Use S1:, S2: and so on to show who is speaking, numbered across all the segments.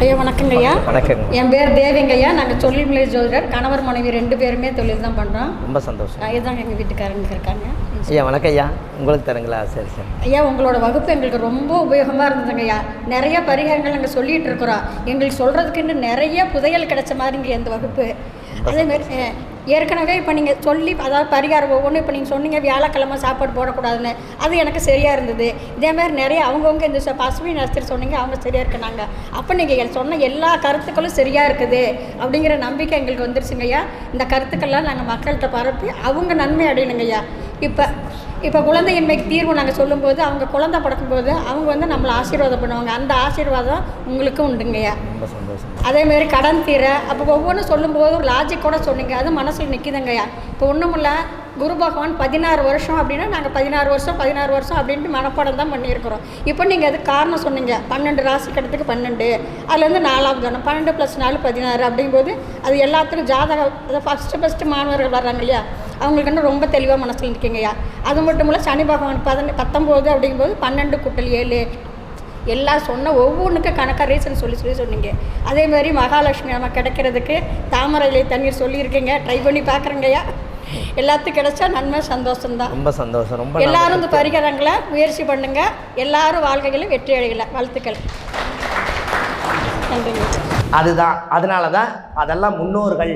S1: ஐயா வணக்கங்க ஐயா.
S2: வணக்கங்க.
S1: என் பேர் தேவிங்க ஐயா. நாங்கள் தொழில்முறை ஜோதிடர். கணவர் மனைவி 2 பேருமே தொழில் தான் பண்ணுறோம்.
S2: ரொம்ப சந்தோஷம்.
S1: இதுதாங்க எங்கள் வீட்டுக்காரங்க இருக்காங்க.
S2: ஐயா வணக்கம் ஐயா. உங்களுக்கு தருங்களா? சரி சரி
S1: ஐயா, உங்களோட வகுப்பு எங்களுக்கு ரொம்ப உபயோகமாக இருந்ததுங்க ஐயா. நிறைய பரிகாரங்கள் நாங்கள் சொல்லிகிட்டு இருக்கிறோம். எங்களுக்கு சொல்கிறதுக்கு இன்னும் நிறைய புதையல் கிடைச்ச மாதிரிங்க இந்த வகுப்பு. அதேமாதிரி ஏற்கனவே இப்போ நீங்கள் சொல்லி, அதாவது பரிகாரம் ஒவ்வொன்றும் இப்போ நீங்கள் சொன்னீங்க வியாழக்கிழமை சாப்பாடு போடக்கூடாதுன்னு, அது எனக்கு சரியாக இருந்தது. இதேமாதிரி நிறைய அவங்கவுங்க இந்த பசுமை நர்சரி சொன்னீங்க, அவங்க சரியாக இருக்குனாங்க. அப்போ நீங்கள் சொன்ன எல்லா கருத்துக்களும் சரியாக இருக்குது அப்படிங்கிற நம்பிக்கை எங்களுக்கு வந்துருச்சுங்க ஐயா. இந்த கருத்துக்கள்லாம் நாங்கள் மக்கள்கிட்ட பரப்பி அவங்க நன்மை அடையணுங்க ஐயா. இப்போ குழந்தையின்மைக்கு தீர்வு நாங்கள் சொல்லும்போது, அவங்க குழந்தை படுக்கும்போது அவங்க வந்து நம்மளை ஆசீர்வாதம் பண்ணுவாங்க. அந்த ஆசீர்வாதம் உங்களுக்கும் உண்டுங்கய்யா.
S2: ரொம்ப சந்தோஷம்.
S1: அதேமாரி கடன் தீர அப்போ ஒவ்வொன்றும் சொல்லும்போது லாஜிக்கோட சொன்னீங்க, அது மனசில் நிற்கிதுங்கய்யா. இப்போ ஒன்றும் இல்லை, குரு பகவான் 16 வருஷம் அப்படின்னா நாங்கள் 16 வருஷம் அப்படின்ட்டு மனப்பாடம் தான் பண்ணியிருக்கிறோம். இப்போ நீங்கள் அதுக்கு காரணம் சொன்னீங்க, 12 ராசி கடத்துக்கு 12, அதுலேருந்து 4ஆவது தானே 12 + 4 16 அப்படிங்கும்போது அது எல்லாத்துக்கும் ஜாதகம். அதை ஃபஸ்ட்டு மாணவர்கள் வர்றாங்க இல்லையா, அவங்களுக்கு இன்னும் ரொம்ப தெளிவாக மனசில் நிற்குங்கய்யா. அது மட்டும் இல்லை, சனி பகவான் 19 அப்படிங்கும்போது 12 + 7 எல்லாம் சொன்ன ஒவ்வொன்றுக்கும் கணக்காக ரீசன் சொல்லி சொன்னீங்க. அதேமாதிரி மகாலட்சுமி நம்ம கிடைக்கிறதுக்கு தாமரையிலே தண்ணீர் சொல்லியிருக்கீங்க. ட்ரை பண்ணி பார்க்குறேங்கய்யா. எல்லாத்துக்கும் கிடைச்சா நன்மை சந்தோஷம்தான்.
S2: ரொம்ப சந்தோஷம். ரொம்ப
S1: எல்லாரும் இந்த பரிகாரங்களை முயற்சி பண்ணுங்க. எல்லாரும் வாழ்க்கையிலும் வெற்றி அடையல. வாழ்த்துக்கள். நன்றிங்க.
S2: அதுதான், அதனால தான் அதெல்லாம் முன்னோர்கள்,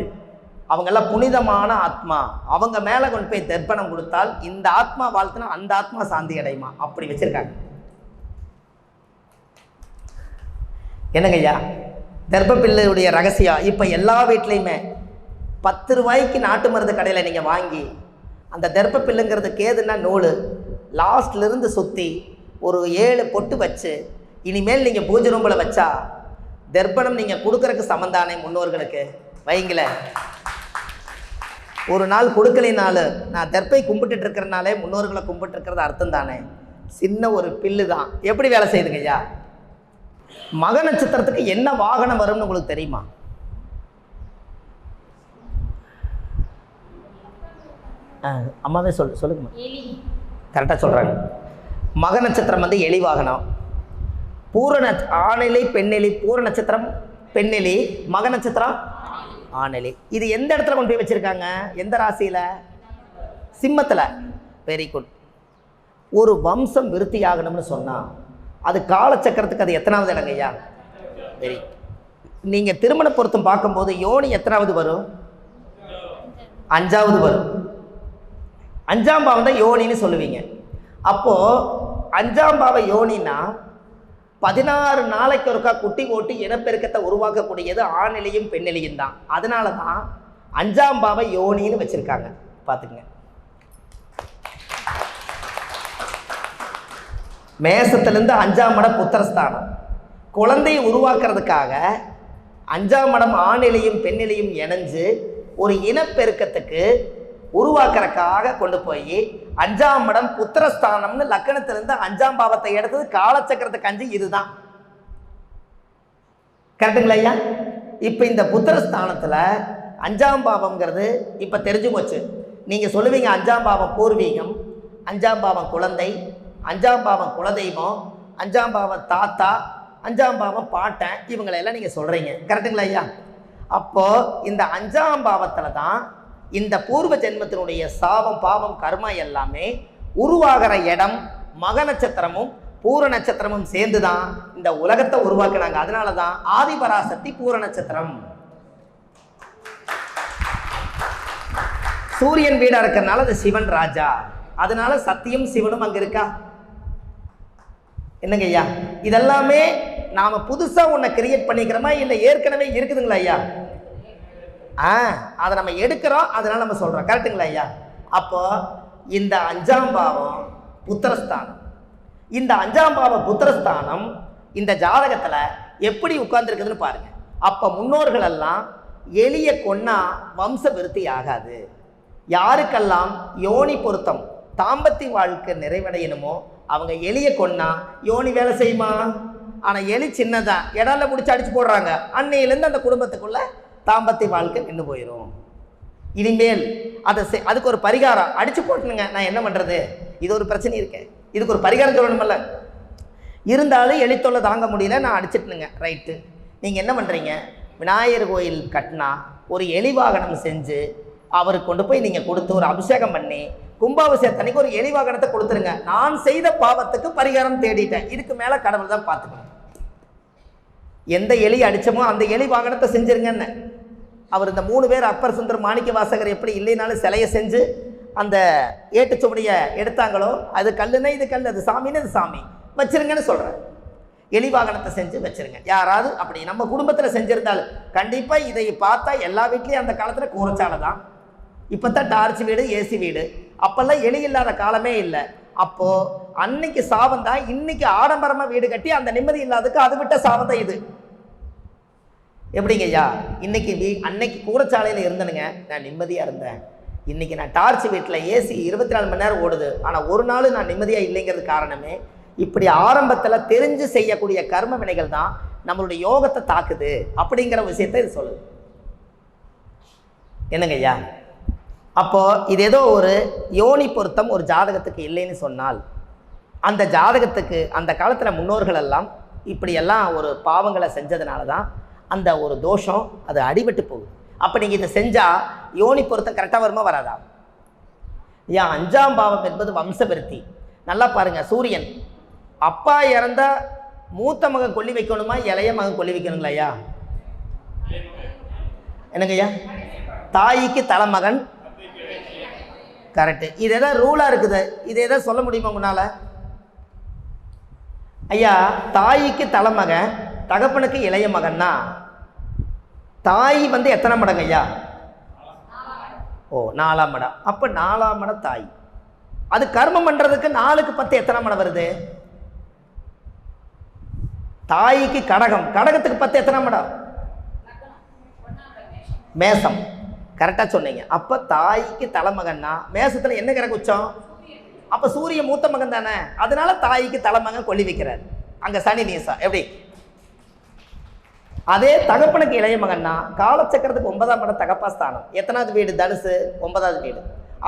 S2: அவங்கெல்லாம் புனிதமான ஆத்மா, அவங்க மேலே கொண்டு போய் தர்ப்பணம் கொடுத்தால் இந்த ஆத்மா வாழ்த்துனா அந்த ஆத்மா சாந்தி அடையுமா, அப்படி வச்சிருக்காங்க. என்னங்க ஐயா, தர்ப்பப்பிள்ளையுடைய ரகசியம் இப்போ எல்லா வீட்லேயுமே 10 ரூபாய்க்கு நாட்டு மருந்து கடையில் நீங்கள் வாங்கி, அந்த தர்ப்பப்பிள்ளைங்கிறது கேதுன்னா நூல், லாஸ்ட்லேருந்து சுற்றி ஒரு 7 பொட்டு வச்சு இனிமேல் நீங்கள் பூஜை ரூமில் வச்சா தர்ப்பணம் நீங்கள் கொடுக்குறக்கு சமந்தானே. முன்னோர்களுக்கு வைங்கள, ஒரு நாள் கொடுக்கலினாலும் நான் தர்ப்பை கும்பிட்டுட்டு இருக்கிறனாலே முன்னோர்களை கும்பிட்டு இருக்கிறது அர்த்தம் தானே. சின்ன ஒரு பில்லு தான் எப்படி வேலை செய்யுதுங்க ஐயா. மக நட்சத்திரத்துக்கு என்ன வாகனம் வரும்னு உங்களுக்கு தெரியுமா? அம்மாவே சொல்லுங்க. கரெக்டாக சொல்கிறாங்க. மக நட்சத்திரம் வந்து எலி வாகனம். ஆணிலை பெண்ணெலி. பூர நட்சத்திரம் பெண்ணெலி, மக நட்சத்திரம் ஆணிலை. இது எந்த இடத்துல கொண்டு போய் வச்சுருக்காங்க? எந்த ராசியில்? சிம்மத்தில். Very good. ஒரு வம்சம் விருத்தி ஆகணும்னு சொன்னால் அது காலச்சக்கரத்துக்கு அது எத்தனாவது இடங்க ஐயா? வெரி. நீங்கள் திருமண பொருத்தம் பார்க்கும்போது யோனி எத்தனாவது வரும்? 5ஆவது வரும். 5ஆம் பாவம் தான் யோனின்னு சொல்லுவீங்க. அப்போது 5ஆம் பாவ யோனின்னா 16 நாளைக்கு ஒருக்கா குட்டி ஓட்டி இனப்பெருக்கத்தை உருவாக்கக்கூடியது ஆணிலையும் பெண்ணிலையும் தான். அதனால தான் 5ஆம் பாவ யோனின்னு வச்சுருக்காங்க. பார்த்துக்குங்க. மேசத்துலேருந்து 5ஆம் இடம் புத்திரஸ்தானம். குழந்தையை உருவாக்குறதுக்காக 5ஆம் இடம் ஆணிலையும் பெண்ணிலையும் இணைஞ்சு ஒரு இனப்பெருக்கத்துக்கு உருவாக்குறதுக்காக கொண்டு போய் 5ஆம் இடம் புத்திரஸ்தானம்னு லக்கணத்திலிருந்து 5ஆம் பாவத்தை எடுத்தது. காலச்சக்கரத்துக்கு 5 இதுதான். கரெக்டுங்களா ஐயா? இப்போ இந்த புத்திரஸ்தானத்தில் 5ஆம் பாவம்ங்கிறது இப்போ தெரிஞ்சு போச்சு. நீங்கள் சொல்லுவீங்க 5ஆம் பாவம் பூர்வீகம், 5ஆம் பாவம் குழந்தை, 5ஆம் பாவம் குலதெய்வம், 5ஆம் பாவம் தாத்தா, 5ஆம் பாவம் பாட்டன், இவங்களெல்லாம் நீங்கள் சொல்கிறீங்க. கரெக்டுங்களா ஐயா? அப்போது இந்த 5ஆம் பாவத்தில் தான் இந்த பூர்வ ஜென்மத்தினுடைய சாபம் பாவம் கர்மா எல்லாமே உருவாகிற இடம். மக நட்சத்திரமும் பூர நட்சத்திரமும் சேர்ந்து தான் இந்த உலகத்தை உருவாக்குனாங்க. அதனால தான் ஆதிபராசக்தி பூர நட்சத்திரம். சூரியன் வீடாக இருக்கிறதுனால அது சிவன் ராஜா. அதனால சத்தியம் சிவனும் அங்கே இருக்கா. என்னங்க ஐயா, இதெல்லாமே நாம் புதுசாக ஒன்றை கிரியேட் பண்ணிக்கிறோமா இல்லை ஏற்கனவே இருக்குதுங்களா ஐயா? அதை நம்ம எடுக்கிறோம், அதனால நம்ம சொல்கிறோம். கரெக்டுங்களா ஐயா? அப்போ இந்த 5ஆம் பாவம் புத்திரஸ்தானம், இந்த 5ஆம் பாவம் புத்திரஸ்தானம் இந்த ஜாதகத்தில் எப்படி உட்கார்ந்துருக்குதுன்னு பாருங்க. அப்போ முன்னோர்கள் எல்லாம் எளிய கொன்னா வம்ச விருத்தி ஆகாது. யாருக்கெல்லாம் யோனி பொருத்தம் தாம்பத்திய வாழ்க்கை நிறைவடையணுமோ அவங்க எலியை கொன்னா யோனி வேலை செய்யுமா? ஆனால் எலி சின்னதான், இடம்ல முடிச்சு அடிச்சு போடுறாங்க. அன்னையிலேருந்து அந்த குடும்பத்துக்குள்ள தாம்பத்திய வாழ்க்கை நின்று போயிடும். இனிமேல் அதுக்கு ஒரு பரிகாரம் அடிச்சு போட்டுனுங்க. நான் என்ன பண்ணுறது? இது ஒரு பிரச்சனை இருக்கேன், இதுக்கு ஒரு பரிகாரம் சொல்லணுமல்ல. இருந்தாலும் எலித்தொல்லை தாங்க முடியல, நான் அடிச்சிட்டுனுங்க. ரைட்டு. நீங்கள் என்ன பண்ணுறீங்க, விநாயகர் கோயில் கட்டினா ஒரு எலி வாகனம் செஞ்சு அவருக்கு கொண்டு போய் நீங்கள் கொடுத்து ஒரு அபிஷேகம் பண்ணி கும்பாபிஷேகத்தன்னைக்கு ஒரு எலி வாகனத்தை கொடுத்துருங்க. நான் செய்த பாவத்துக்கு பரிகாரம் தேடிட்டேன், இதுக்கு மேலே கடவுள் தான் பார்த்துக்கணும். எந்த எலி அடித்தமோ அந்த எலி வாகனத்தை செஞ்சுருங்கன்னு அவர் இந்த 3 பேர் அப்பர் சுந்தர் மாணிக்க வாசகர் எப்படி இல்லைனாலும் சிலையை செஞ்சு அந்த ஏட்டுச்சுவடியை எடுத்தாங்களோ, அது கல்லுன்னா இது கல், அது சாமின்னு இது சாமி, வச்சிருங்கன்னு சொல்கிறேன். எலி வாகனத்தை செஞ்சு வச்சுருங்க. யாராவது அப்படி நம்ம குடும்பத்தில் செஞ்சுருந்தாலும் கண்டிப்பாக இதை பார்த்தா எல்லா வீட்லேயும் அந்த காலத்தில் கூரைச்சாலை தான். இப்போ தான் டார்ச் வீடு, ஏசி வீடு. அப்போல்லாம் எலி இல்லாத காலமே இல்லை. அப்போது அன்னைக்கு சாபம் தான், இன்னைக்கு ஆடம்பரமாக வீடு கட்டி அந்த நிம்மதி இல்லாததுக்கு அது விட்ட சாபம் தான் இது. எப்படிங்க ஐயா, இன்னைக்கு அன்னைக்கு கூரைச்சாலையில் இருந்தனுங்க, நான் நிம்மதியாக இருந்தேன். இன்றைக்கி நான் டார்ச் வீட்டில் ஏசி 24 மணி நேரம் ஓடுது, ஆனால் ஒரு நாள் நான் நிம்மதியாக இல்லைங்கிறது காரணமே இப்படி ஆரம்பத்தில் தெரிஞ்சு செய்யக்கூடிய கர்ம வினைகள் தான் நம்மளுடைய யோகத்தை தாக்குது அப்படிங்கிற விஷயத்தை இது சொல்லுது. என்னங்க ஐயா, அப்போது இது ஏதோ ஒரு யோனி பொருத்தம் ஒரு ஜாதகத்துக்கு இல்லைன்னு சொன்னால், அந்த ஜாதகத்துக்கு அந்த காலத்தில் முன்னோர்கள் எல்லாம் இப்படியெல்லாம் ஒரு பாவங்களை செஞ்சதுனால தான் அந்த ஒரு தோஷம் அது அடிபட்டு போகுது. அப்போ நீங்கள் இதை செஞ்சால் யோனி பொருத்தம் கரெக்டாக வருமா வராதா? ஐயா, 5ஆம் பாவம் என்பது வம்சவிருத்தி. நல்லா பாருங்கள், சூரியன் அப்பா இறந்தா மூத்த மகன் கொல்லி வைக்கணுமா, இளைய மகன் கொல்லி வைக்கணுங்களா ஐயா? என்னங்க ஐயா, தாய்க்கு தலைமகன் கரெக்டு. இது எதாவது ரூலாக இருக்குது, இது எதாவது சொல்ல முடியுமா முன்னால்? ஐயா, தாய்க்கு தலைமகன், தகப்பனுக்கு இளைய மகன்னா தாய் வந்து எத்தனை மடங்கு ஐயா? ஓ, 4ஆம் மடம். அப்போ 4ஆம் மடம் தாய். அது கர்மம் பண்ணுறதுக்கு 4க்கு 10 எத்தனை மடம் வருது? தாய்க்கு கடகம், கடகத்துக்கு 10 எத்தனை மடம்? மேசம். கரெக்டாக சொன்னீங்க. அப்போ தாய்க்கு தலைமகன்னா மேசத்தில் என்ன கிரகம் உச்சம்? அப்போ சூரிய மூத்த மகன் தானே, அதனால தாய்க்கு தலைமகன் கொல்லி வைக்கிறார். அங்கே சனி நீசா. எப்படி? அதே தகப்பனுக்கு இளைய மகன்னா காலச்சக்கரத்துக்கு 9ஆம் இடம் தகப்பாஸ்தானம். எத்தனாவது வீடு? தனுசு, 9வது வீடு.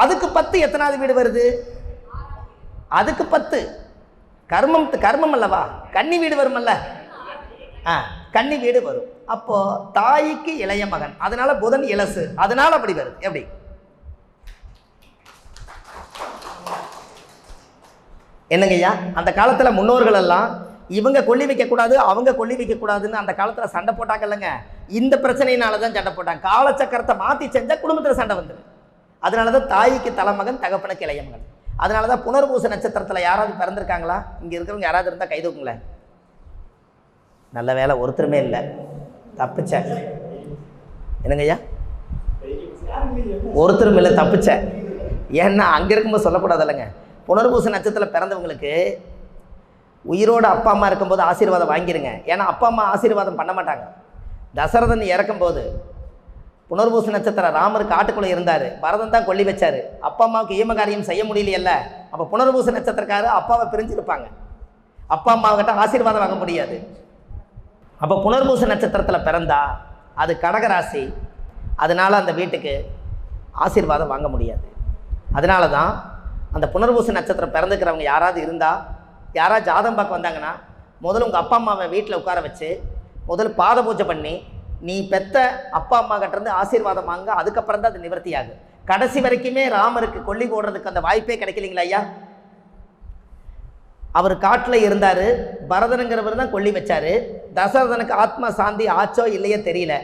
S2: அதுக்கு 10 எத்தனாவது வீடு வருது? அதுக்கு 10 கர்மம் அல்லவா, கன்னி வீடு வருமல்ல. கன்னி வீடு வரும். அப்போ தாய்க்கு இளைய மகன், அதனால புதன் இலசு, அதனால அப்படி வருது. எப்படி? என்னங்கய்யா, அந்த காலத்துல முன்னோர்கள் எல்லாம் இவங்க கொல்லி வைக்கக்கூடாது அவங்க கொல்லி வைக்கக்கூடாதுன்னு அந்த காலத்தில் சண்டை போட்டாங்கல்லங்க. இந்த பிரச்சனையினால தான் சண்டை போட்டாங்க. காலச்சக்கரத்தை மாற்றி செஞ்சால் குடும்பத்தில் சண்டை வந்துடும். அதனால தான் தாய்க்கு தலைமகன், தகப்பனுக்கு இளைய மகன். அதனால தான் புனர்பூச நட்சத்திரத்தில் யாராவது பிறந்திருக்காங்களா? இங்கே இருக்கிறவங்க யாராவது இருந்தால் கை தூக்குங்களேன். நல்ல வேலை, ஒருத்தருமே இல்லை, தப்பிச்ச. என்னங்கய்யா, ஒருத்தரும் இல்லை, தப்பிச்ச. ஏன்னா அங்கே இருக்கும்போது சொல்லக்கூடாது இல்லைங்க. புனர்பூச நட்சத்திரத்தில் பிறந்தவங்களுக்கு உயிரோடு அப்பா அம்மா இருக்கும்போது ஆசீர்வாதம் வாங்கிடுங்க. ஏன்னா அப்பா அம்மா ஆசீர்வாதம் பண்ண மாட்டாங்க. தசரதன் இறக்கும்போது புனர்பூச நட்சத்திரம் ராமர் காட்டுக்குள்ளே இருந்தார், பரதன் தான் கொல்லி வச்சார். அப்பா அம்மாவுக்கு ஈமகாரியம் செய்ய முடியலையல்ல. அப்போ புனர்பூச நட்சத்திரக்காரு அப்பாவை பிரிஞ்சிருப்பாங்க, அப்பா அம்மாவுக்கிட்ட ஆசீர்வாதம் வாங்க முடியாது. அப்போ புனர்பூச நட்சத்திரத்தில் பிறந்தா அது கடகராசி, அதனால் அந்த வீட்டுக்கு ஆசீர்வாதம் வாங்க முடியாது. அதனால தான் அந்த புனர்பூச நட்சத்திரம் பிறந்துக்கிறவங்க யாராவது இருந்தால், யாராவது ஜாதகம் பார்க்க வந்தாங்கன்னா முதல்ல உங்கள் அப்பா அம்மாவை வீட்டில் உட்கார வச்சு முதல்ல பாத பூஜை பண்ணி நீ பெத்த அப்பா அம்மா கிட்டேருந்து ஆசீர்வாதம் வாங்க, அதுக்கப்புறம் தான் அது நிவர்த்தி ஆகும். கடைசி வரைக்குமே ராமருக்கு கொல்லி போடுறதுக்கு அந்த வாய்ப்பே கிடைக்கலைங்களா ஐயா? அவர் காட்டில் இருந்தார், பரதனுங்கிறவர் தான் கொல்லி வச்சார். தசரதனுக்கு ஆத்மா சாந்தி ஆச்சோ இல்லையோ தெரியல.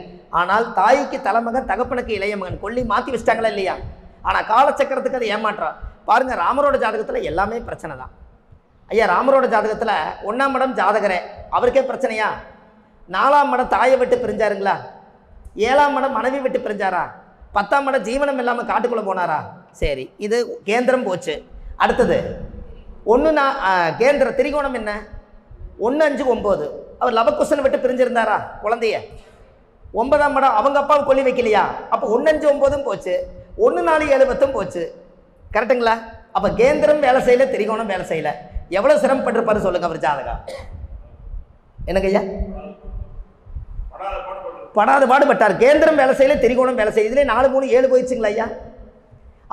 S2: ஆனால் தாய்க்கு தலைமகன், தகப்பனுக்கு இளைய மகன் கொல்லி மாற்றி வச்சிட்டாங்களா இல்லையா? ஆனால் காலச்சக்கரத்துக்கு அது ஏமாற்றம். பாருங்கள், ராமரோட ஜாதகத்தில் எல்லாமே பிரச்சனை தான் ஐயா. ராமரோட ஜாதகத்தில் 1ஆம் இடம் ஜாதகரே, அவருக்கே பிரச்சனையா? 4ஆம் இடம் தாயை விட்டு பிரிஞ்சாருங்களா? 7ஆம் இடம் மனைவி விட்டு பிரிஞ்சாரா? 10ஆம் இடம் ஜீவனம் இல்லாமல் காட்டுக்குள்ளே போனாரா? சரி, இது கேந்திரம் போச்சு. அடுத்தது 1 கேந்திர திரிகோணம் என்ன? 1, 5, 9. அவர் லவகுஷனை விட்டு பிரிஞ்சிருந்தாரா குழந்தைய? 9ஆம் இடம் அவங்க அப்பாவை கொல்லி வைக்கலையா? அப்போ 1, 5, 9 போச்சு, 1, 4, 7, 10 போச்சு. கரெக்டுங்களா? அப்போ கேந்திரம் வேலை செய்யல, திரிகோணம் வேலை செய்யல. எவ்வளோ சிரமப்பட்டிருப்பாரு சொல்லுங்க அவர் ஜாதகம். என்னங்க ஐயா? படாத பாடுபட்டார். கேந்திரம் வேலை செய்யல, திரிகோணம் வேலை செய்ய, இதுலேயே 4, 3, 7 போயிடுச்சுங்களா ஐயா?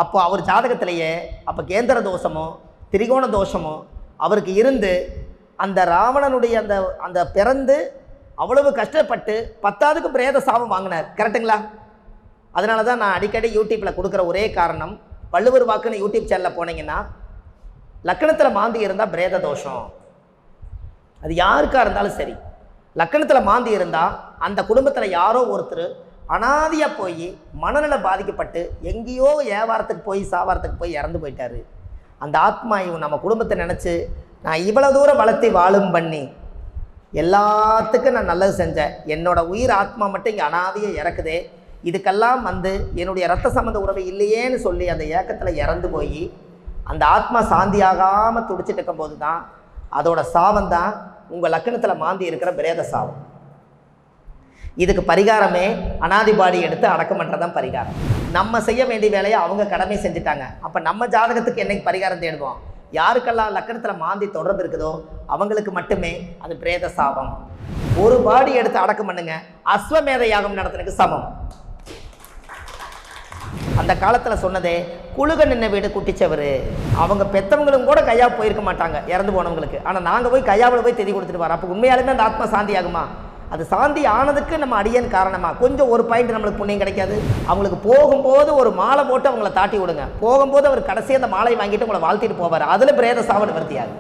S2: அப்போ அவர் ஜாதகத்திலேயே அப்போ கேந்திர தோஷமோ திரிகோண தோஷமோ அவருக்கு இருந்து அந்த ராவணனுடைய அந்த பிறந்து அவ்வளவு கஷ்டப்பட்டு 10க்கு பிரேத சாபம் வாங்கினார். கரெக்டுங்களா? அதனால தான் நான் அடிக்கடி யூடியூப்பில் கொடுக்குற ஒரே காரணம், வள்ளுவர் வாக்குன்னு யூடியூப் சேனலில் போனீங்கன்னா லக்கணத்தில் மாந்தி இருந்தால் பிரேத தோஷம். அது யாருக்காக இருந்தாலும் சரி, லக்கணத்தில் மாந்தி இருந்தால் அந்த குடும்பத்தில் யாரோ ஒருத்தர் அனாதியாக போய் மனநல பாதிக்கப்பட்டு எங்கேயோ வியாபாரத்துக்கு போய் சாவாரத்துக்கு போய் இறந்து போயிட்டாரு. அந்த ஆத்மா இவன் நம்ம குடும்பத்தை நினச்சி நான் இவ்வளோ தூரம் வளர்த்தி வாழும் பண்ணி எல்லாத்துக்கும் நான் நல்லது செஞ்சேன், என்னோட உயிர் ஆத்மா மட்டும் இங்கே அனாதியாக இறக்குதே, இதுக்கெல்லாம் வந்து என்னுடைய ரத்த சம்பந்த உறவு இல்லையேன்னு சொல்லி அந்த ஏக்கத்தில் இறந்து போய் அந்த ஆத்மா சாந்தியாகாமல் துடிச்சிட்டு இருக்கும்போது தான் அதோட சாபம் தான் உங்கள் லக்கணத்தில் மாந்தி இருக்கிற பிரேத சாபம். இதுக்கு பரிகாரமே அனாதி பாடி எடுத்து அடக்கம் பண்ணுறது தான் பரிகாரம். நம்ம செய்ய வேண்டிய வேலையை அவங்க கடமை செஞ்சுட்டாங்க. அப்போ நம்ம ஜாதகத்துக்கு என்னைக்கு பரிகாரம் தேடுவோம்? யாருக்கெல்லாம் லக்கணத்தில் மாந்தி தொடர்பு இருக்குதோ அவங்களுக்கு மட்டுமே அது பிரேத சாபம். ஒரு பாடி எடுத்து அடக்கம் பண்ணுங்க, அஸ்வமேத யாகம் நடத்துறதுக்கு சமம். அந்த காலத்தில் சொன்னதே குழுக நின்ன வீடு குட்டிச்சவர். அவங்க பெற்றவங்களும் கூட கையா போயிருக்க மாட்டாங்க இறந்து போனவங்களுக்கு. ஆனால் நாங்கள் போய் கையாவில் போய் தெதி கொடுத்துட்டு வரோம். அப்போ உண்மையாலுமே அந்த ஆத்மா சாந்தி ஆகுமா? அது சாந்தி ஆனதுக்கு நம்ம அடியன் காரணமாக கொஞ்சம் ஒரு பாயிண்ட் நம்மளுக்கு புண்ணியம் கிடைக்காது. அவங்களுக்கு போகும்போது ஒரு மாலை போட்டு அவங்கள தாட்டி விடுங்க. போகும்போது அவர் கடைசியாக அந்த மாலை வாங்கிட்டு உங்களை வாழ்த்திட்டு போவார். அதில் பிரேத சாவ நிவர்த்தியாது.